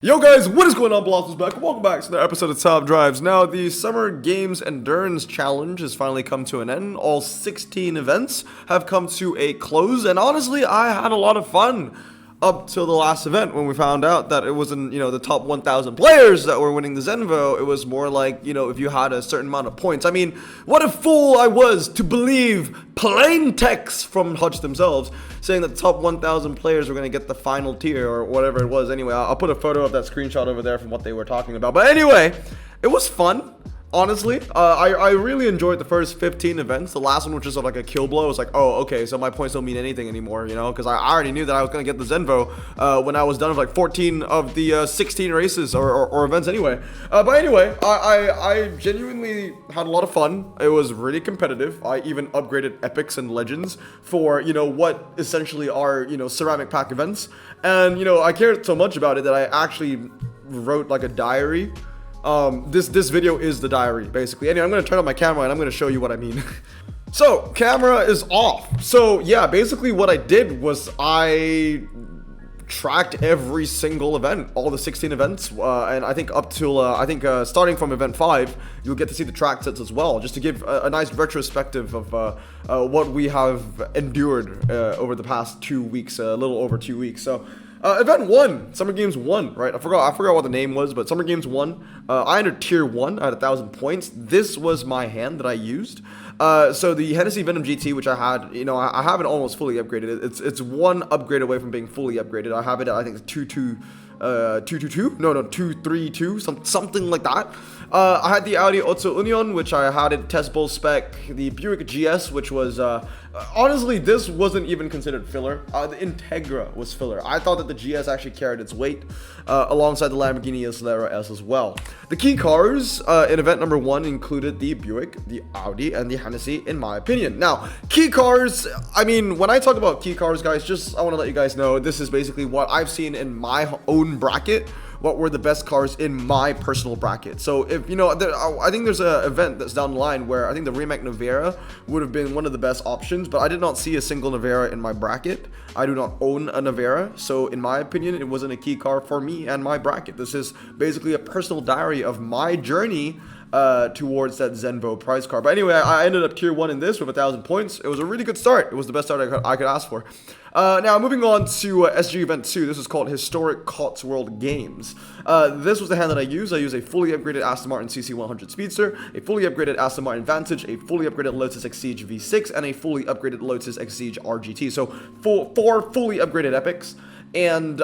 Yo guys, what is going on? Blossoms back. Welcome back to another episode of Top Drives. Now, the Summer Games Endurance Challenge has finally come to an end. All 16 events have come to a close, and honestly, I had a lot of fun up till the last event when we found out that it wasn't, the top 1,000 players that were winning the Zenvo. It was more like, if you had a certain amount of points. I mean, what a fool I was to believe plain text from Hutch themselves saying that the top 1,000 players were going to get the final tier or whatever it was. Anyway, I'll put a photo of that screenshot over there from what they were talking about. But anyway, it was fun. Honestly, I really enjoyed the first 15 events. The last one, which was like a kill blow, was like, oh, okay, so my points don't mean anything anymore, because I already knew that I was going to get the Zenvo when I was done with like 14 of the 16 races or events anyway. But anyway, I genuinely had a lot of fun. It was really competitive. I even upgraded epics and legends for, what essentially are, ceramic pack events. And, I cared so much about it that I actually wrote like a diary. This video is the diary, basically. Anyway, I'm going to turn on my camera and I'm going to show you what I mean. So, camera is off. So, yeah, basically what I did was I tracked every single event, all the 16 events, and I think up till, starting from event 5, you'll get to see the track sets as well, just to give a nice retrospective of what we have endured over the past 2 weeks, a little over 2 weeks. So, event 1, Summer Games 1, right? I forgot what the name was, but Summer Games 1, I entered tier 1, I had 1,000 points. This was my hand that I used. So the Hennessy Venom GT, which I had, I have it almost fully upgraded. It's one upgrade away from being fully upgraded. I have it at, I think, 222? No, 232, something like that. I had the Audi Otto Union, which I had it test bull spec, the Buick GS, which was, honestly, this wasn't even considered filler. The Integra was filler. I thought that the GS actually carried its weight, alongside the Lamborghini Acelera S as well. The key cars in event number 1 included the Buick, the Audi, and the Hennessy, in my opinion. Now, key cars, I mean, when I talk about key cars, guys, I want to let you guys know, this is basically what I've seen in my own bracket. What were the best cars in my personal bracket. So if, I think there's an event that's down the line where I think the Rimac Nevera would have been one of the best options, but I did not see a single Nevera in my bracket. I do not own a Nevera, so in my opinion, it wasn't a key car for me and my bracket. This is basically a personal diary of my journey towards that Zenvo prize car. But anyway, I ended up tier 1 in this with 1,000 points. It was a really good start. It was the best start I could ask for. Now, moving on to SG Event 2. This is called Historic Cotswold Games. This was the hand that I used. I used a fully upgraded Aston Martin CC100 Speedster, a fully upgraded Aston Martin Vantage, a fully upgraded Lotus Exige V6, and a fully upgraded Lotus Exige RGT. So, four fully upgraded epics. And,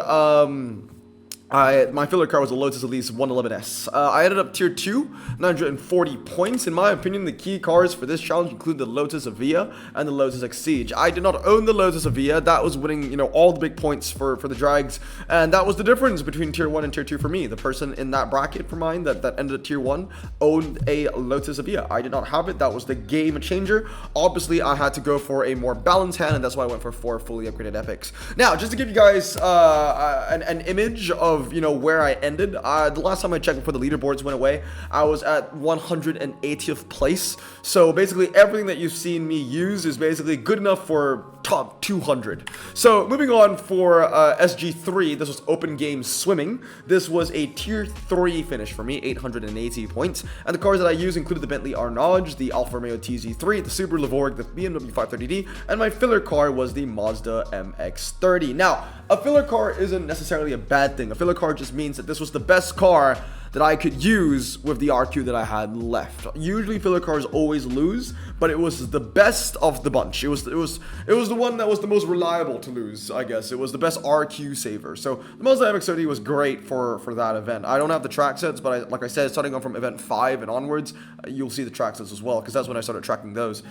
my filler car was a Lotus Elise 111S. I ended up tier 2, 940 points. In my opinion, the key cars for this challenge include the Lotus Avia and the Lotus Exige. I did not own the Lotus Avia. That was winning, all the big points for the drags. And that was the difference between tier 1 and tier 2 for me. The person in that bracket for mine that ended at tier 1 owned a Lotus Avia. I did not have it. That was the game changer. Obviously, I had to go for a more balanced hand, and that's why I went for 4 fully upgraded epics. Now, just to give you guys an image of where I ended. The last time I checked before the leaderboards went away, I was at 180th place. So basically everything that you've seen me use is basically good enough for top 200. So moving on for SG3, this was open game swimming. This was a tier 3 finish for me, 880 points. And the cars that I used included the Bentley Arnage, the Alfa Romeo TZ3, the Subaru Levorg, the BMW 530D, and my filler car was the Mazda MX-30. Now, a filler car isn't necessarily a bad thing. A filler car just means that this was the best car that I could use with the RQ that I had left. Usually filler cars always lose, but it was the best of the bunch. It was the one that was the most reliable to lose, I guess. It was the best RQ saver. So the Mazda MX-30 was great for that event. I don't have the track sets, but like I said, starting on from event 5 and onwards, you'll see the track sets as well, because that's when I started tracking those.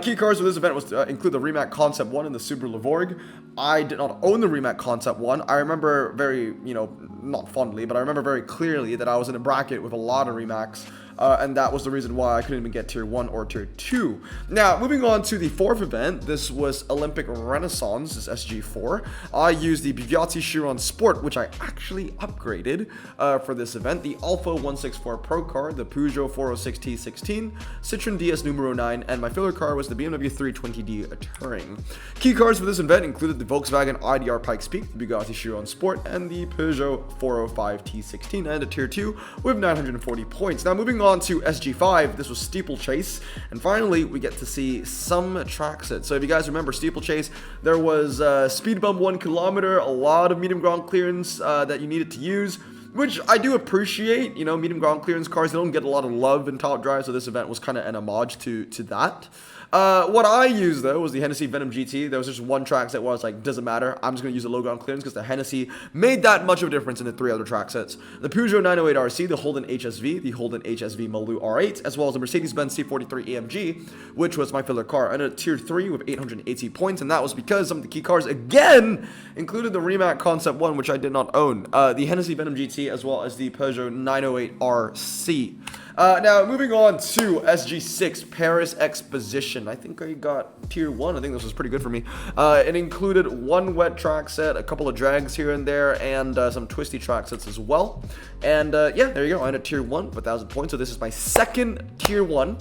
Key cars for this event was include the Rimac Concept 1 and the Subaru Levorg. I did not own the Rimac Concept 1. I remember very, not fondly, but I remember very clearly that I was in a bracket with a lot of Remax. and that was the reason why I couldn't even get tier 1 or tier 2. Now, moving on to the 4th event, this was Olympic Renaissance, this SG4. I used the Bugatti Chiron Sport, which I actually upgraded for this event, the Alpha 164 Pro car, the Peugeot 406 T16, Citroen DS Numero 9, and my filler car was the BMW 320d Touring. Key cars for this event included the Volkswagen IDR Pikes Peak, the Bugatti Chiron Sport, and the Peugeot 405 T16, and a tier 2 with 940 points. Now moving on to SG5, this was Steeplechase, and finally we get to see some track sets. So if you guys remember Steeplechase, there was speed bump 1 kilometer, a lot of medium ground clearance that you needed to use, which I do appreciate. You know, medium ground clearance cars, they don't get a lot of love in Top Drive, so this event was kind of an homage to that. What I used, though, was the Hennessy Venom GT. There was just one track set where I was like, doesn't matter, I'm just going to use the low ground clearance because the Hennessy made that much of a difference in the 3 other track sets. The Peugeot 908 RC, the Holden HSV, the Holden HSV Maloo R8, as well as the Mercedes-Benz C43 AMG, which was my filler car. I ended at tier 3 with 880 points, and that was because some of the key cars, again, included the Rimac Concept 1, which I did not own, the Hennessy Venom GT, as well as the Peugeot 908 RC. Now, moving on to SG6, Paris Exposition. I think I got tier 1. I think this was pretty good for me. It included one wet track set, a couple of drags here and there, and some twisty track sets as well. And yeah, there you go. I ended tier 1 with 1,000 points. So this is my second tier 1.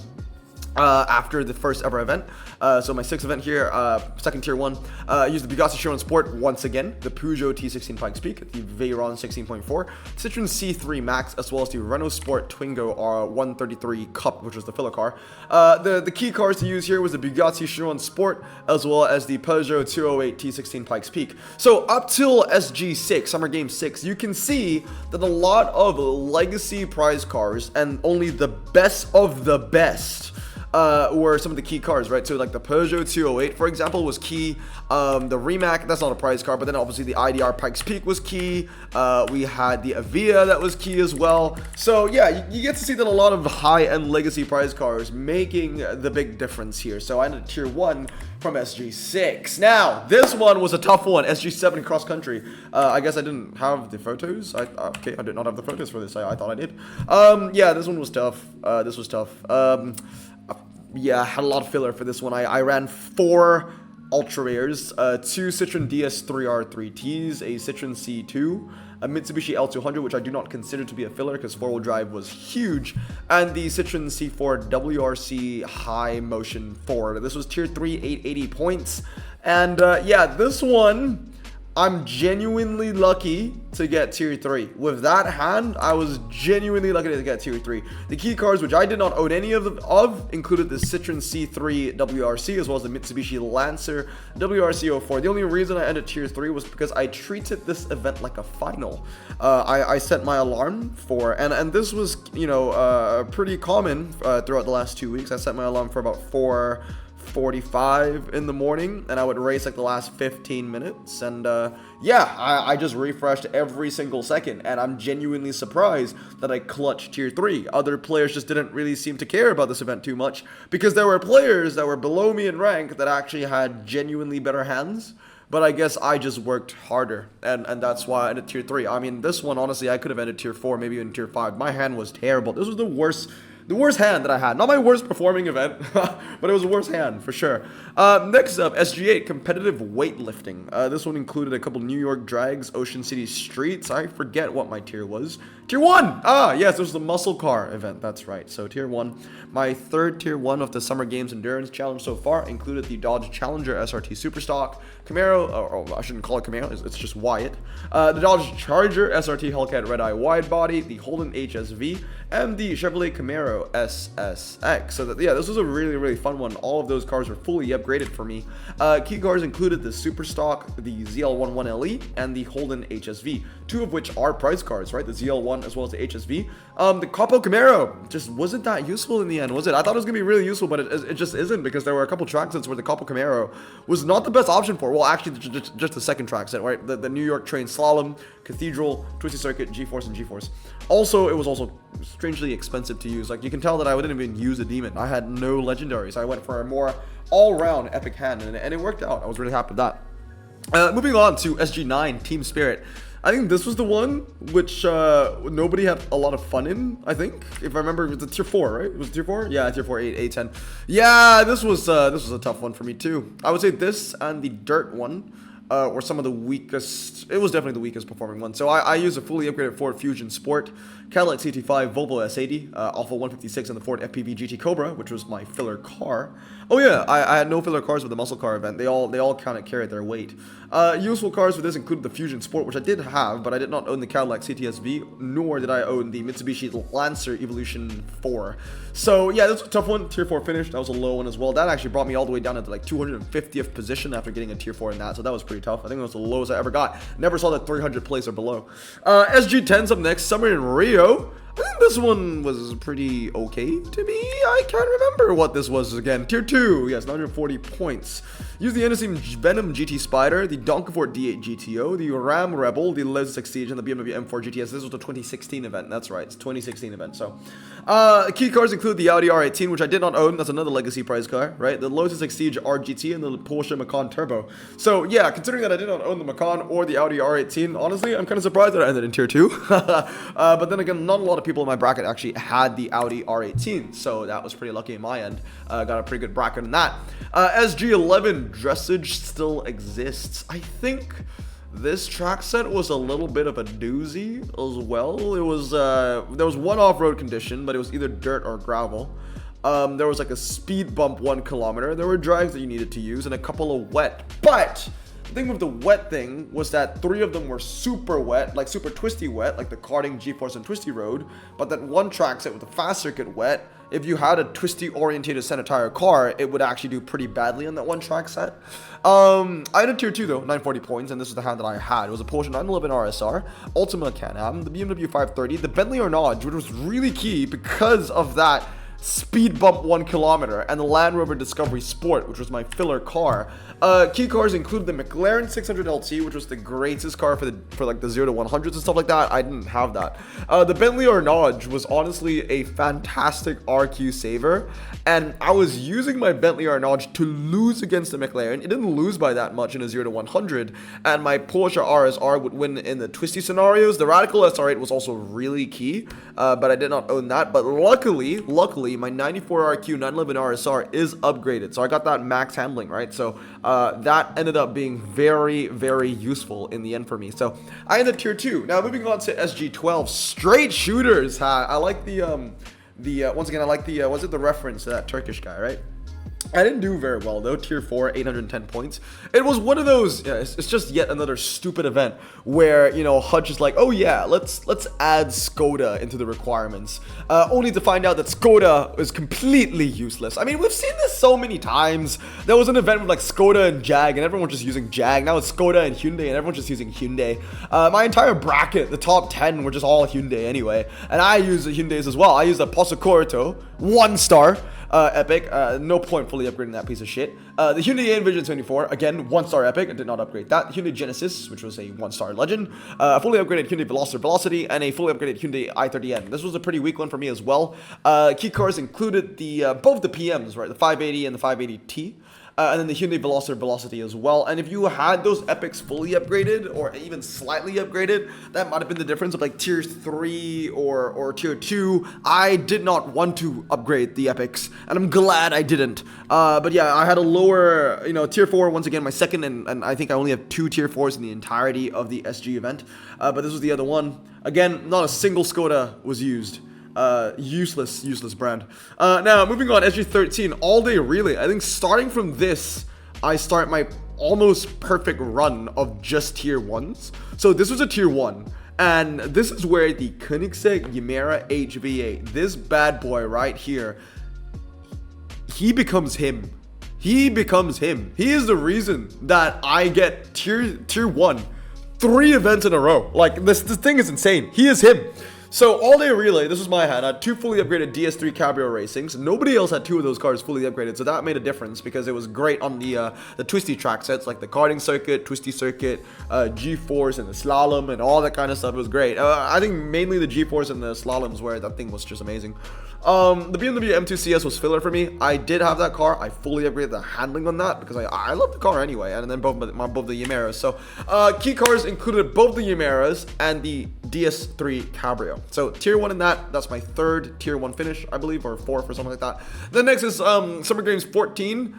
After the first ever event. So my 6th event here, second tier 1, I used the Bugatti Chiron Sport once again, the Peugeot T16 Pikes Peak, the Veyron 16.4, Citroen C3 Max, as well as the Renault Sport Twingo R133 Cup, which was the filler car. The key cars to use here was the Bugatti Chiron Sport, as well as the Peugeot 208 T16 Pikes Peak. So up till SG6, Summer Game 6, you can see that a lot of legacy prize cars, and only the best of the best, were some of the key cars, right? So like the Peugeot 208, for example, was key. The Rimac, that's not a prize car, but then obviously the IDR Pikes Peak was key. We had the Avia that was key as well. So yeah, you get to see that a lot of high-end legacy prize cars making the big difference here. So I ended tier 1 from SG6. Now, this one was a tough one, SG7 cross country. I guess I didn't have the photos. Okay, I did not have the photos for this. I thought I did. Yeah, this one was tough. This was tough. Yeah, I had a lot of filler for this one. I ran 4 Ultra Rares, 2 Citroen DS3R3Ts, a Citroen C2, a Mitsubishi L200, which I do not consider to be a filler because 4-wheel drive was huge, and the Citroen C4 WRC High Motion 4. This was tier 3, 880 points, and yeah, this one, I'm genuinely lucky to get tier 3. With that hand, I was genuinely lucky to get tier 3. The key cars, which I did not own any of, included the Citroen C3 WRC, as well as the Mitsubishi Lancer WRC04. The only reason I ended tier 3 was because I treated this event like a final. I set my alarm for, and this was, you know, pretty common throughout the last 2 weeks. I set my alarm for about 4:45 in the morning, and I would race like the last 15 minutes, and yeah, I just refreshed every single second, and I'm genuinely surprised that I clutched tier 3. Other players just didn't really seem to care about this event too much, because there were players that were below me in rank that actually had genuinely better hands, but I guess I just worked harder, and that's why I ended tier 3. I mean, this one, honestly, I could have ended tier 4, maybe even tier 5. My hand was terrible. This was the worst hand that I had. Not my worst performing event, but it was the worst hand, for sure. Next up, SG8, competitive weightlifting. This one included a couple New York drags, Ocean City streets. I forget what my tier was. Tier 1! Ah, yes, this was the muscle car event. That's right. So, tier 1. My 3rd tier 1 of the Summer Games Endurance Challenge so far included the Dodge Challenger SRT Superstock, Camaro, or I shouldn't call it Camaro, it's just Wyatt, the Dodge Charger SRT Hellcat Red Eye Wide Body, the Holden HSV, and the Chevrolet Camaro SSX. So that, yeah, this was a really, really fun one. All of those cars were fully upgraded for me. Key cars included the Superstock, the ZL11LE, and the Holden HSV, 2 of which are prize cars, right? The ZL1 as well as the HSV. The Capo Camaro just wasn't that useful in the end, was it? I thought it was going to be really useful, but it just isn't, because there were a couple track sets where the Capo Camaro was not the best option for. Well, actually, just the second track set, right? The New York Train Slalom, Cathedral, Twisty Circuit, G-Force, and G-Force. Also, it was also strangely expensive to use. Like, you can tell that I didn't even use a demon. I had no legendaries. I went for a more all-round epic hand, and it worked out. I was really happy with that. Moving on to SG9, Team Spirit. I think this was the one which nobody had a lot of fun in, I think. If I remember, it was a tier 4, right? It was tier 4? Yeah, tier 4, 8, 8, 10. Yeah, this was a tough one for me too. I would say this and the dirt one were some of the weakest. It was definitely the weakest performing one. So I used a fully upgraded Ford Fusion Sport, Cadillac CT5, Volvo S80, Alpha 156, and the Ford FPV GT Cobra, which was my filler car. Oh yeah, I had no filler cars with the muscle car event. They all kind of carried their weight. Useful cars for this included the Fusion Sport, which I did have, but I did not own the Cadillac CTSV, nor did I own the Mitsubishi Lancer Evolution 4. So yeah, this was a tough one. Tier 4 finished. That was a low one as well. That actually brought me all the way down to like 250th position after getting a tier 4 in that. So that was pretty tough. I think that was the lowest I ever got. Never saw that 300 place or below. SG10's up next. Summer in Rio. I think this one was pretty okay to me. I can't remember what this was again. Tier 2, yes, 940 points. Use the Innocent Venom GT Spider, the Donkeyfort D8 GTO, the Ram Rebel, the Logitech Siege, and the BMW M4 GTS. This was the 2016 event. That's right, it's 2016 event. So, key cars include the Audi R18, which I did not own. That's another legacy prize car, right? The Logitech Siege RGT and the Porsche Macan Turbo. So yeah, considering that I did not own the Macan or the Audi R18, honestly, I'm kind of surprised that I ended in tier 2. But then again, not a lot of people in my bracket actually had the Audi R18, so that was pretty lucky in my end. Got a pretty good bracket in that. SG11 dressage still exists. I think this track set was a little bit of a doozy as well. It was there was one off-road condition, but it was either dirt or gravel. There was like a speed bump 1 kilometer. There were drives that you needed to use and a couple of wet, but the thing with the wet thing was that 3 of them were super wet, like super twisty wet, like the karting, G-Force, and twisty road. But that one track set with the fast circuit wet, if you had a twisty orientated center tire car, it would actually do pretty badly on that one track set. I had a tier 2 though, 940 points, and this is the hand that I had. It was a Porsche 911 RSR, Ultima Can-Am, the BMW 530, the Bentley Arnage, which was really key because of that speed bump 1 kilometer, and the Land Rover Discovery Sport, which was my filler car. Key cars included the McLaren 600 LT, which was the greatest car for like the 0 to 100s and stuff like that. I didn't have that. The Bentley Arnage was honestly a fantastic RQ saver, and I was using my Bentley Arnage to lose against the McLaren. It didn't lose by that much in a 0 to 100, and my Porsche RSR would win in the twisty scenarios. The Radical SR8 was also really key, but I did not own that. But luckily, my 94 RQ 911 RSR is upgraded, so I got that max handling, right? So that ended up being very, very useful in the end for me. So I ended tier 2. Now moving on to SG12, straight shooters. I like the once again, I like the was it the reference to that Turkish guy, right? I didn't do very well though, tier 4, 810 points. It was one of those, yeah, it's just yet another stupid event where, you know, Hutch is like, oh yeah, let's add Skoda into the requirements, only to find out that Skoda is completely useless. I mean, we've seen this so many times. There was an event with like Skoda and Jag, and everyone was just using Jag. Now it's Skoda and Hyundai, and everyone's just using Hyundai. My entire bracket, the top 10, were just all Hyundai anyway, and I use the Hyundais as well. I use the Porsche Corto, 1 star. Epic, no point fully upgrading that piece of shit. The Hyundai Envision 24, again, 1-star Epic, I did not upgrade that. The Hyundai Genesis, which was a 1-star Legend, fully upgraded Hyundai Veloster Velocity, and a fully upgraded Hyundai i30N. This was a pretty weak one for me as well. Key cars included the both the PMs, right, the 580 and the 580T. And then the Hyundai Veloster Velocity as well. And if you had those epics fully upgraded or even slightly upgraded, that might have been the difference of like tier 3 or tier 2. I did not want to upgrade the epics, and I'm glad I didn't. But yeah, I had a lower, you know, tier 4, once again, my second, and I think I only have 2 tier 4s in the entirety of the SG event. But this was the other one. Again, not a single Skoda was used. Useless brand. Now moving on, SG13 all day relay. I think starting from this, I start my almost perfect run of just tier 1s. So this was a tier 1, and this is where the Koenigsegg Yamera HV8, this bad boy right here, he becomes him. He becomes him. He is the reason that I get tier 1 3 events in a row. Like this thing is insane. He is him. So all day relay, this was my hand. I had 2 fully upgraded DS3 Cabrio Racings. Nobody else had 2 of those cars fully upgraded, so that made a difference because it was great on the twisty track sets, like the karting circuit, twisty circuit, G-Force, and the slalom, and all that kind of stuff. It was great. I think mainly the G-Force and the slaloms where that thing was just amazing. The BMW M2 CS was filler for me. I did have that car. I fully upgraded the handling on that because I love the car anyway, and then both the Yamaras. So key cars included both the Yamaras and the DS3 Cabrio. So tier 1 in that's my third tier 1 finish, I believe, or fourth or something like that. Then next is Summer Games 14,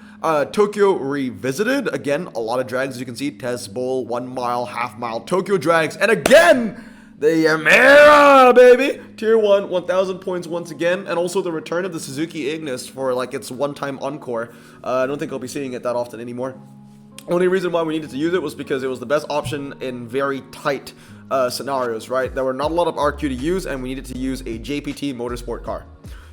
Tokyo Revisited. Again, a lot of drags, as you can see. Test Bowl, 1 mile, half mile, Tokyo drags, and again, the Yamara, baby! Tier 1, 1,000 points once again, and also the return of the Suzuki Ignis for like its one-time encore. I don't think I'll be seeing it that often anymore. Only reason why we needed to use it was because it was the best option in very tight scenarios, right? There were not a lot of RQ to use, and we needed to use a JPT motorsport car.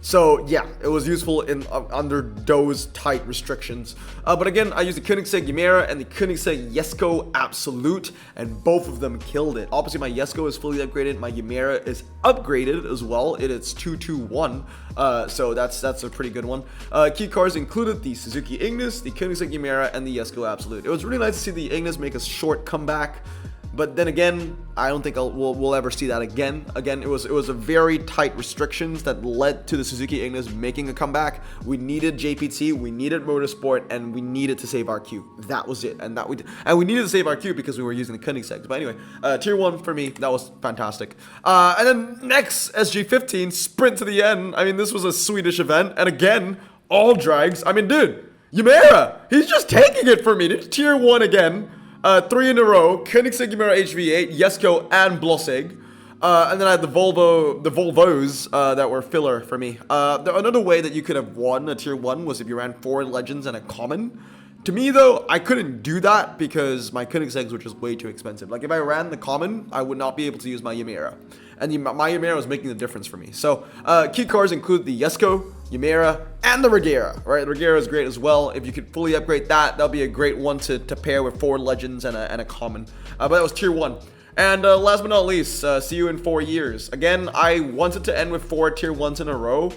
So yeah, it was useful in under those tight restrictions. But again, I used the Koenigsegg Yamera and the Koenigsegg Jesko Absolute, and both of them killed it. Obviously, my Jesko is fully upgraded. My Yamera is upgraded as well. It's 221, so that's a pretty good one. Key cars included the Suzuki Ignis, the Koenigsegg Yamera, and the Jesko Absolute. It was really nice to see the Ignis make a short comeback. But then again, I don't think we'll ever see that again. Again, it was a very tight restrictions that led to the Suzuki Ignis making a comeback. We needed JPT, we needed Motorsport, and we needed to save our Q. That was it, and we needed to save our Q because we were using the Koenigsegg. But anyway, tier 1 for me, that was fantastic. And then next, SG15, Sprint to the End. I mean, this was a Swedish event, and again, all drags. I mean, dude, Yamera, he's just taking it for me. It's tier 1 again. 3 in a row, Koenigsegg Yamera HV8, Jesko, and Blossig. And then I had the Volvos that were filler for me. Another way that you could have won a tier 1 was if you ran 4 legends and a common. To me, though, I couldn't do that because my Koenigseggs were just way too expensive. Like, if I ran the common, I would not be able to use my Yamera. And my Yamera was making the difference for me. So, key cars include the Jesko, Yamera, and the Regera, right? The Regera is great as well. If you could fully upgrade that, that'll be a great one to pair with 4 legends and a common. But that was tier 1. And last but not least, see you in 4 years. Again, I wanted to end with 4 tier 1s in a row.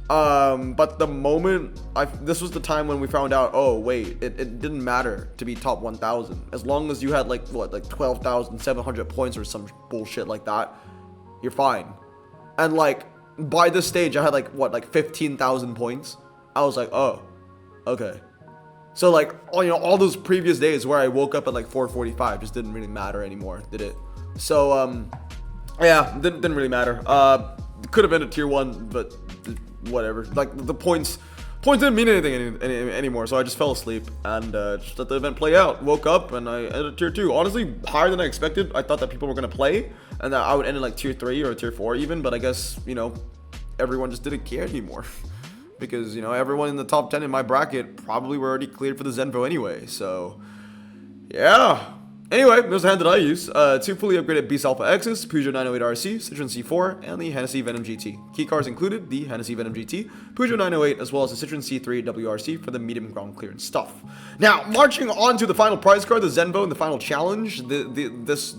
But the moment this was the time when we found out, oh wait, it didn't matter to be top 1,000 as long as you had like 12,700 points or some bullshit like that. You're fine. And like by this stage, I had like 15,000 points. I was like, oh, okay. So like all those previous days where I woke up at like 4:45 just didn't really matter anymore, did it? So yeah, didn't really matter. Could have been a tier 1, but whatever. Like the points didn't mean anything anymore, so I just fell asleep and just let the event play out. Woke up and I ended tier 2. Honestly, higher than I expected. I thought that people were gonna play and that I would end in like tier 3 or tier 4 even, but I guess everyone just didn't care anymore because everyone in the top 10 in my bracket probably were already cleared for the Zenvo anyway. So yeah. Anyway, there's the hand that I use. 2 fully upgraded Beast Alpha X's, Peugeot 908 RC, Citroen C4, and the Hennessy Venom GT. Key cars included the Hennessy Venom GT, Peugeot 908, as well as the Citroen C3 WRC for the medium ground clearance stuff. Now, marching on to the final prize card, the Zenvo, and the final challenge. These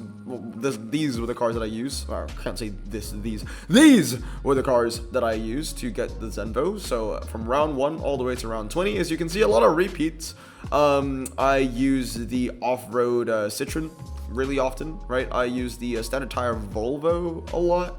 were the cars that I used. Or, I can't say these. These were the cars that I used to get the Zenvo. So from round 1 all the way to round 20, as you can see, a lot of repeats. I use the off-road Citroen really often, right? I use the standard tire Volvo a lot.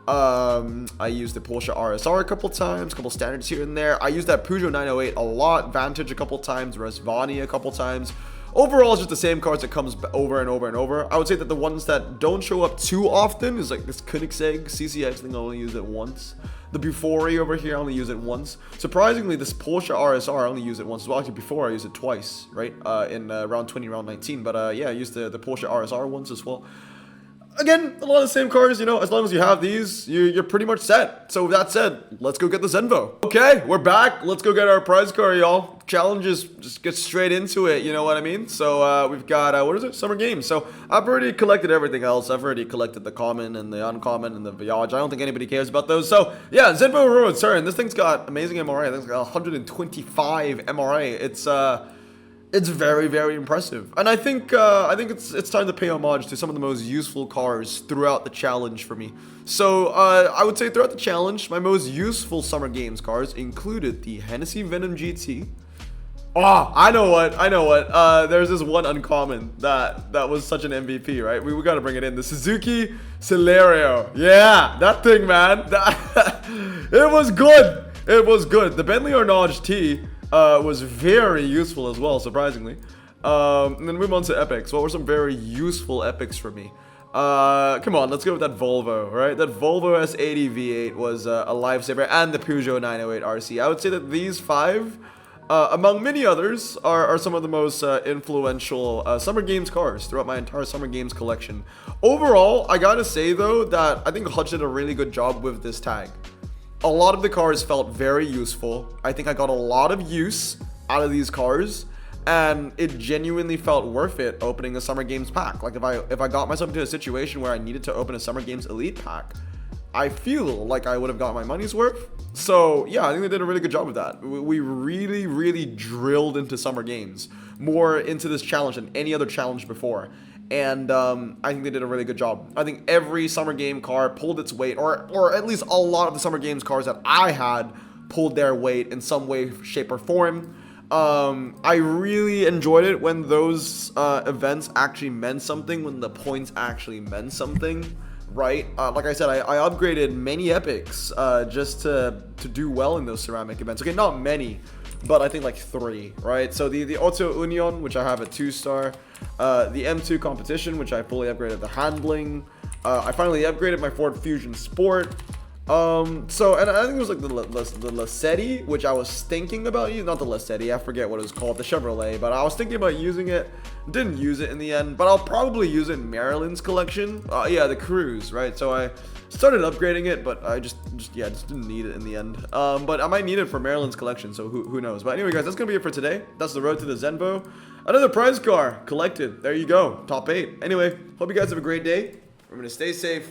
I use the Porsche RSR a couple times, a couple standards here and there. I use that Peugeot 908 a lot, Vantage a couple times, Resvani a couple times. Overall, it's just the same cars that comes over and over and over. I would say that the ones that don't show up too often is like this Koenigsegg CCX thing. I only use it once. The Bufori over here, I only use it once. Surprisingly, this Porsche RSR, I only use it once. Well, actually, before I used it twice, right? In round 20, round 19. But yeah, I used the Porsche RSR once as well. Again, a lot of the same cars, as long as you have these, you're pretty much set. So with that said, let's go get the Zenvo. Okay, we're back. Let's go get our prize car, y'all. Challenges, just get straight into it, you know what I mean? So we've got, what is it? Summer Games. So I've already collected everything else. I've already collected the common and the uncommon and the Voyage. I don't think anybody cares about those. So yeah, Zenvo Aurora turn. This thing's got amazing MRA. I think it's got 125 MRA. It's very, very impressive, and I think it's time to pay homage to some of the most useful cars throughout the challenge for me. So I would say throughout the challenge, my most useful Summer Games cars included the Hennessy Venom GT, Oh, I know what. There's this one uncommon that was such an MVP, right? We gotta bring it in. The Suzuki Celerio. Yeah, that thing, man. It was good. It was good. The Bentley Arnage T was very useful as well, surprisingly. And then move on to epics. What were some very useful epics for me? Come on, let's go with that Volvo, right? That Volvo S80 V8 was a lifesaver, and the Peugeot 908 RC. I would say that these five, among many others, are some of the most influential Summer Games cars throughout my entire Summer Games collection. Overall, I gotta say though that I think Hutch did a really good job with this tag. A lot of the cars felt very useful. I think I got a lot of use out of these cars, and it genuinely felt worth it opening a Summer Games pack. Like if I got myself into a situation where I needed to open a Summer Games Elite pack, I feel like I would have got my money's worth. So yeah, I think they did a really good job with that. We really drilled into Summer Games, more into this challenge than any other challenge before. And I think they did a really good job. I think every Summer Game car pulled its weight, or at least a lot of the Summer Games cars that I had pulled their weight in some way, shape, or form. I really enjoyed it when those events actually meant something, when the points actually meant something, right? Like I said, I upgraded many epics just to do well in those ceramic events. Okay, not many, but I think like 3, right? So the Auto Union, which I have at 2-star, the M2 Competition, which I fully upgraded the handling. I finally upgraded my Ford Fusion Sport. So, and I think it was like the Lassetti, which I was thinking about using, not the Lassetti, I forget what it was called, the Chevrolet, but I was thinking about using it, didn't use it in the end, but I'll probably use it in Marilyn's collection. Yeah, the Cruise, right? So I started upgrading it, but I just didn't need it in the end. But I might need it for Marilyn's collection, so who knows. But anyway, guys, that's gonna be it for today. That's the road to the Zenvo. Another prize car collected. There you go, top 8. Anyway, hope you guys have a great day. Remember to stay safe,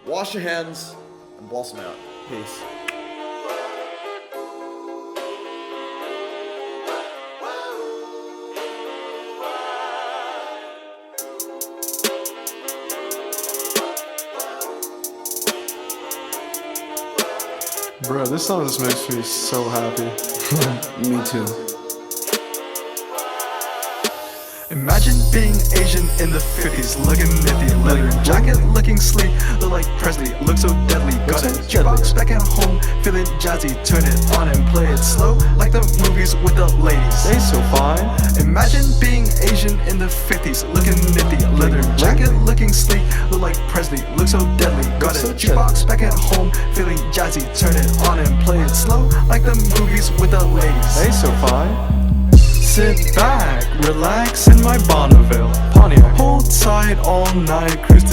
wash your hands, and blossom out. Peace. Bro, this song just makes me so happy. Me too. Imagine being Asian in the 50s, looking nifty, leather jacket, looking sleek, look like Presley, look so deadly. Got a jukebox back at home, feeling jazzy, turn it on and play it slow, like the movies with the ladies. They so fine. Imagine being Asian in the 50s, looking nifty, leather jacket, looking sleek, look like Presley, look so deadly. Got a jukebox back at home, feeling jazzy, turn it on and play it slow, like the movies with the ladies. They so fine. Sit back, relax in my Bonneville Pontiac. Hold tight all night, cruise to